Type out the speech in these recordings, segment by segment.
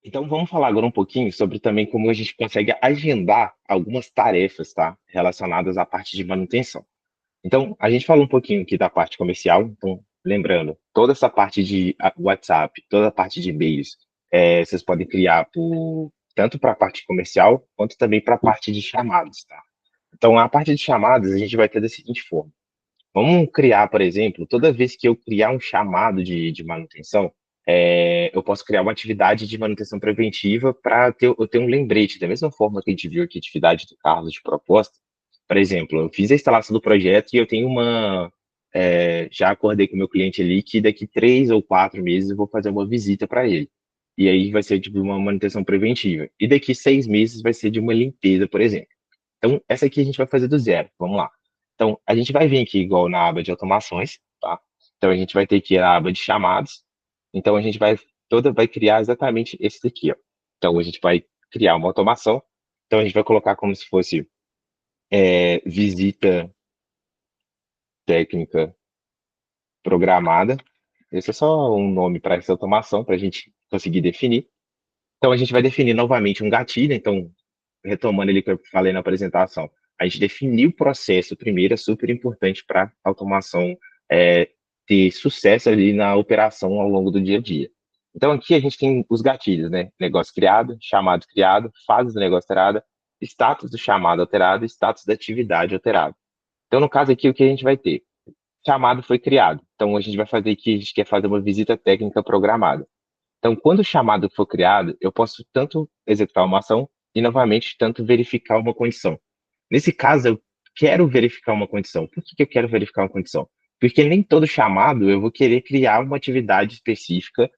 Então, vamos falar agora um pouquinho sobre também como a gente consegue agendar algumas tarefas, tá? Relacionadas à parte de manutenção. Então, a gente falou um pouquinho aqui da parte comercial. Então, lembrando, toda essa parte de WhatsApp, toda a parte de e-mails, vocês podem criar tanto para a parte comercial, quanto também para a parte de chamadas, tá? Então, a parte de chamadas, a gente vai ter da seguinte forma. Vamos criar, por exemplo, toda vez que eu criar um chamado de manutenção, eu posso criar uma atividade de manutenção preventiva para eu ter um lembrete, da mesma forma que a gente viu aqui a atividade do Carlos de proposta. Por exemplo, eu fiz a instalação do projeto e eu tenho já acordei com o meu cliente ali que daqui 3 ou 4 meses eu vou fazer uma visita para ele. E aí vai ser tipo uma manutenção preventiva. E daqui 6 meses vai ser de uma limpeza, por exemplo. Então, essa aqui a gente vai fazer do zero. Vamos lá. Então, a gente vai vir aqui igual na aba de automações, tá? Então, a gente vai ter aqui a aba de chamados. Então, a gente vai criar exatamente esse daqui, ó. Então, a gente vai criar uma automação. Então, a gente vai colocar como se fosse visita técnica programada. Esse é só um nome para essa automação, para a gente conseguir definir. Então, a gente vai definir novamente um gatilho. Então, retomando ali que eu falei na apresentação, a gente definir o processo primeiro é super importante para a automação ter sucesso ali na operação ao longo do dia a dia. Então, aqui a gente tem os gatilhos, né? Negócio criado, chamado criado, fase do negócio alterada, status do chamado alterado, status da atividade alterado. Então, no caso aqui, o que a gente vai ter? Chamado foi criado. Então, a gente vai fazer aqui, a gente quer fazer uma visita técnica programada. Então, quando o chamado for criado, eu posso tanto executar uma ação e, novamente, tanto verificar uma condição. Nesse caso, eu quero verificar uma condição. Por que eu quero verificar uma condição? Porque nem todo chamado eu vou querer criar uma atividade específica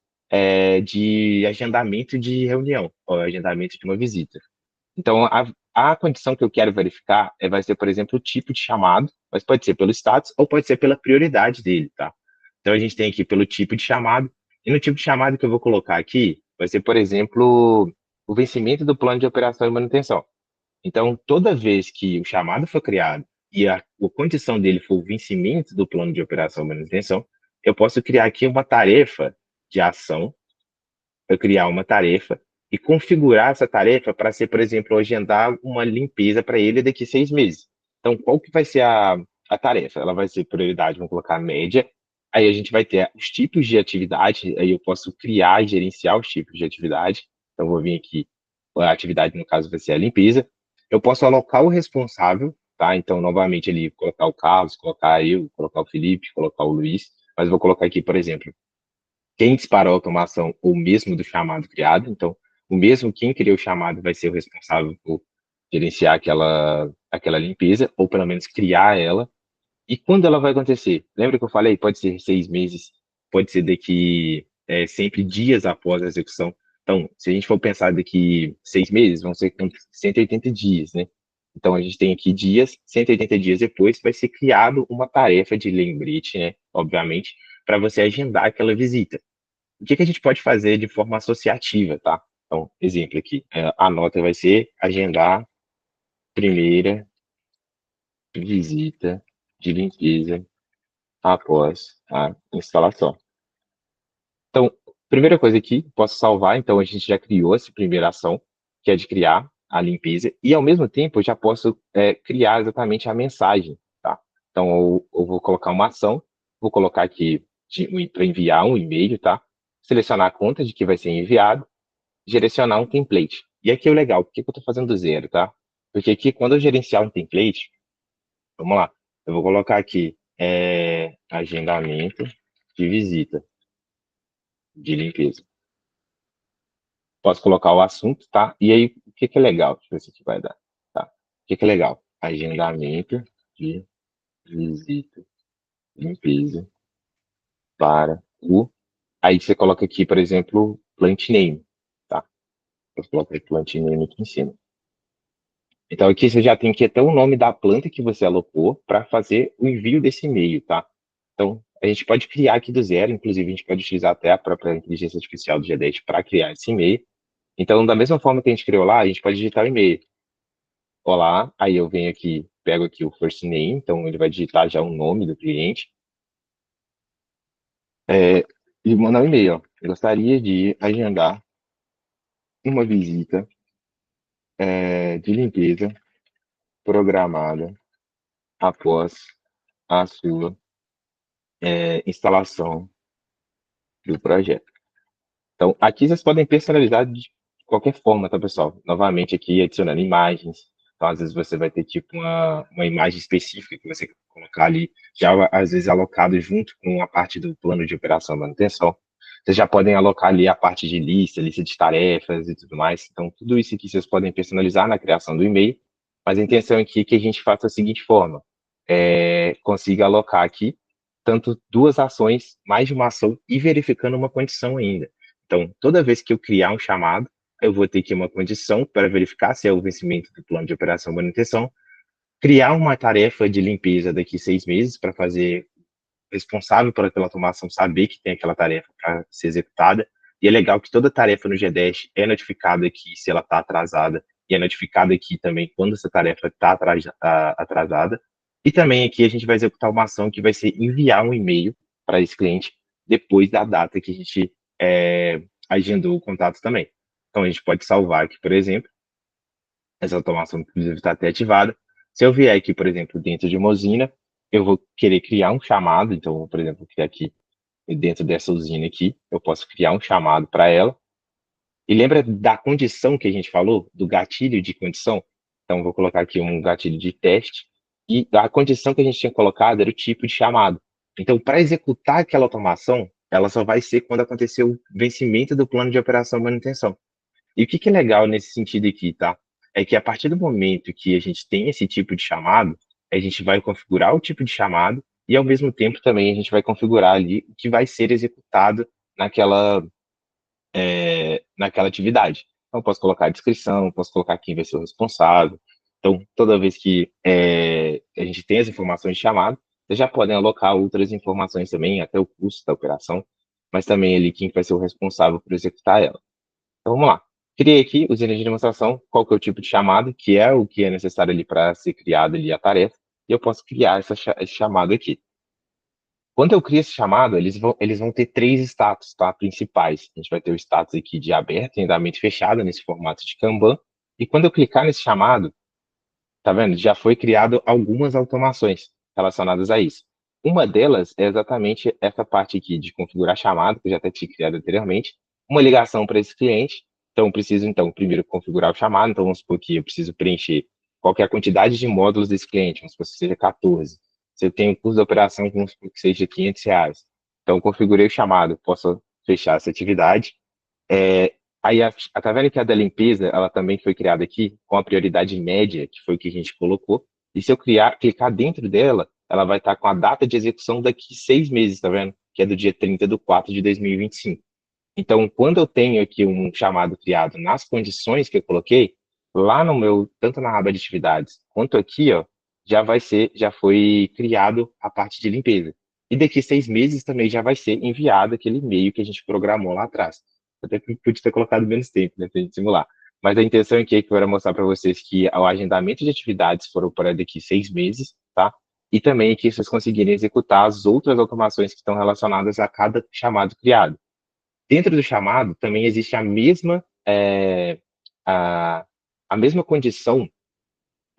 de agendamento de reunião, ou agendamento de uma visita. Então, a condição que eu quero verificar vai ser, por exemplo, o tipo de chamado, mas pode ser pelo status ou pode ser pela prioridade dele, tá? Então, a gente tem aqui pelo tipo de chamado, e no tipo de chamado que eu vou colocar aqui, vai ser, por exemplo, o vencimento do plano de operação e manutenção. Então, toda vez que o chamado for criado e a condição dele for o vencimento do plano de operação e manutenção, eu posso criar aqui uma tarefa de ação eu criar uma tarefa e configurar essa tarefa para ser, por exemplo, agendar uma limpeza para ele daqui 6 meses. Então, qual que vai ser a tarefa? Ela vai ser prioridade, vamos colocar média. Aí a gente vai ter os tipos de atividade, aí eu posso criar e gerenciar os tipos de atividade. Então, vou vir aqui, a atividade, no caso, vai ser a limpeza. Eu posso alocar o responsável, tá? Então, novamente, ali, colocar o Carlos, colocar eu, colocar o Felipe, colocar o Luiz. Mas vou colocar aqui, por exemplo, quem disparou a automação ou mesmo do chamado criado. Então, o mesmo quem criou o chamado vai ser o responsável por gerenciar aquela limpeza, ou pelo menos criar ela. E quando ela vai acontecer? Lembra que eu falei? Pode ser 6 meses, pode ser daqui sempre dias após a execução. Então, se a gente for pensar daqui 6 meses, vão ser 180 dias, né? Então, a gente tem aqui dias, 180 dias depois, vai ser criado uma tarefa de lembrete, né? Obviamente, para você agendar aquela visita. O que a gente pode fazer de forma associativa, tá? Então, exemplo aqui, a nota vai ser agendar primeira visita de limpeza após a instalação. Então, primeira coisa aqui, posso salvar, então a gente já criou essa primeira ação, que é de criar a limpeza, e ao mesmo tempo eu já posso criar exatamente a mensagem, tá? Então, eu vou colocar uma ação, vou colocar aqui para enviar um e-mail, tá? Selecionar a conta de que vai ser enviado, direcionar um template. E aqui é o legal, por que eu estou fazendo do zero, tá? Porque aqui, quando eu gerenciar um template, vamos lá, eu vou colocar aqui agendamento de visita de limpeza. Posso colocar o assunto, tá? E aí, o que é legal? Deixa eu ver se aqui vai dar, tá? O que é legal? Agendamento de visita, limpeza para o... Aí você coloca aqui, por exemplo, plant name, tá? Eu coloco plant name aqui em cima. Então aqui você já tem aqui até o nome da planta que você alocou para fazer o envio desse e-mail, tá? Então a gente pode criar aqui do zero, inclusive a gente pode utilizar até a própria inteligência artificial do G10 para criar esse e-mail. Então, da mesma forma que a gente criou lá, a gente pode digitar o e-mail. Olá, aí eu venho aqui, pego aqui o first name, então ele vai digitar já o nome do cliente, é, e mandar um e-mail. Ó. Eu gostaria de agendar uma visita de limpeza programada após a sua instalação do projeto. Então, aqui vocês podem personalizar de qualquer forma, tá, pessoal? Novamente, aqui adicionando imagens. Então, às vezes, você vai ter tipo uma imagem específica que você colocar ali, já às vezes alocado junto com a parte do plano de operação e manutenção. Vocês já podem alocar ali a parte de lista de tarefas e tudo mais. Então, tudo isso aqui vocês podem personalizar na criação do e-mail. Mas a intenção aqui é que a gente faça da seguinte forma: consiga alocar aqui tanto duas ações, mais de uma ação e verificando uma condição ainda. Então, toda vez que eu criar um chamado, eu vou ter que uma condição para verificar se é o vencimento do plano de operação e manutenção, criar uma tarefa de limpeza daqui 6 meses para fazer responsável pela automação saber que tem aquela tarefa para ser executada. E é legal que toda tarefa no GDash é notificada aqui se ela está atrasada e é notificada aqui também quando essa tarefa está atrasada. E também aqui a gente vai executar uma ação que vai ser enviar um e-mail para esse cliente depois da data que a gente agendou o contato também. Então a gente pode salvar aqui, por exemplo, essa automação inclusive está até ativada. Se eu vier aqui, por exemplo, dentro de uma usina, eu vou querer criar um chamado, então, por exemplo, criar aqui dentro dessa usina aqui, eu posso criar um chamado para ela. E lembra da condição que a gente falou, do gatilho de condição? Então, vou colocar aqui um gatilho de teste. E a condição que a gente tinha colocado era o tipo de chamado. Então, para executar aquela automação, ela só vai ser quando acontecer o vencimento do plano de operação e manutenção. E o que é legal nesse sentido aqui, tá? É que a partir do momento que a gente tem esse tipo de chamado, a gente vai configurar o tipo de chamado e, ao mesmo tempo, também a gente vai configurar ali o que vai ser executado naquela, naquela atividade. Então, posso colocar a descrição, posso colocar quem vai ser o responsável. Então, toda vez que a gente tem as informações de chamado, vocês já podem alocar outras informações também, até o custo da operação, mas também ali quem vai ser o responsável por executar ela. Então, vamos lá. Criei aqui usina de demonstração, qual que é o tipo de chamado, que é o que é necessário ali para ser criado ali a tarefa, e eu posso criar esse chamado aqui. Quando eu crio esse chamado, eles vão ter três status, tá? Principais. A gente vai ter o status aqui de aberto, em andamento fechado, nesse formato de Kanban. E quando eu clicar nesse chamado, tá vendo? Já foi criado algumas automações relacionadas a isso. Uma delas é exatamente essa parte aqui de configurar chamado, que eu já até tinha criado anteriormente, uma ligação para esse cliente. Então, eu preciso, então, primeiro configurar o chamado. Então, vamos supor que eu preciso preencher qual que é a quantidade de módulos desse cliente, vamos supor que seja 14. Se eu tenho um custo de operação, vamos supor que seja R$ 500. Então, eu configurei o chamado, posso fechar essa atividade. Aí, tá vendo que a da limpeza, ela também foi criada aqui com a prioridade média, que foi o que a gente colocou. E se eu clicar dentro dela, ela vai estar com a data de execução daqui 6 meses, tá vendo? Que é do dia 30/4/2025. Então, quando eu tenho aqui um chamado criado nas condições que eu coloquei, lá no meu, tanto na aba de atividades, quanto aqui, ó, já foi criado a parte de limpeza. E daqui 6 meses também já vai ser enviado aquele e-mail que a gente programou lá atrás. Até que podia ter colocado menos tempo, né, pra gente simular. Mas a intenção aqui é que eu quero mostrar para vocês que o agendamento de atividades foram para daqui 6 meses, tá? E também que vocês conseguirem executar as outras automações que estão relacionadas a cada chamado criado. Dentro do chamado, também existe a, a mesma condição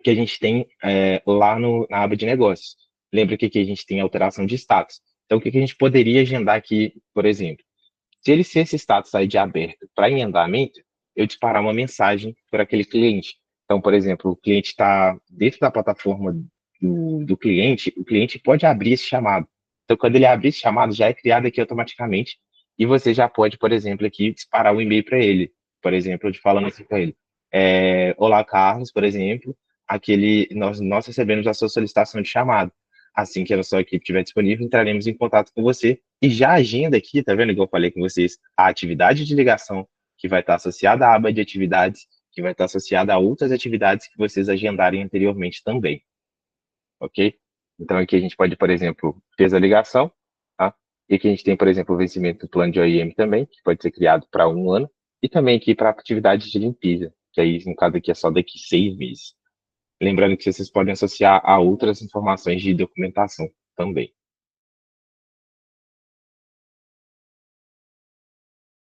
que a gente tem lá na aba de negócios. Lembra que aqui a gente tem alteração de status. Então, o que a gente poderia agendar aqui, por exemplo? Se esse status sair de aberto para em andamento, eu disparar uma mensagem para aquele cliente. Então, por exemplo, o cliente está dentro da plataforma do cliente, o cliente pode abrir esse chamado. Então, quando ele abrir esse chamado, já é criado aqui automaticamente e você já pode, por exemplo, aqui disparar um e-mail para ele. Por exemplo, de falando assim para ele: Olá, Carlos, por exemplo, nós recebemos a sua solicitação de chamado. Assim que a sua equipe estiver disponível, entraremos em contato com você e já agenda aqui, tá vendo, igual eu falei com vocês, a atividade de ligação que vai estar associada à aba de atividades, que vai estar associada a outras atividades que vocês agendarem anteriormente também, ok? Então aqui a gente pode, por exemplo, fez a ligação, tá? E aqui a gente tem, por exemplo, o vencimento do plano de OIM também, que pode ser criado para 1 ano, e também aqui para atividades de limpeza, que aí, no caso aqui, é só daqui 6 meses. Lembrando que vocês podem associar a outras informações de documentação também.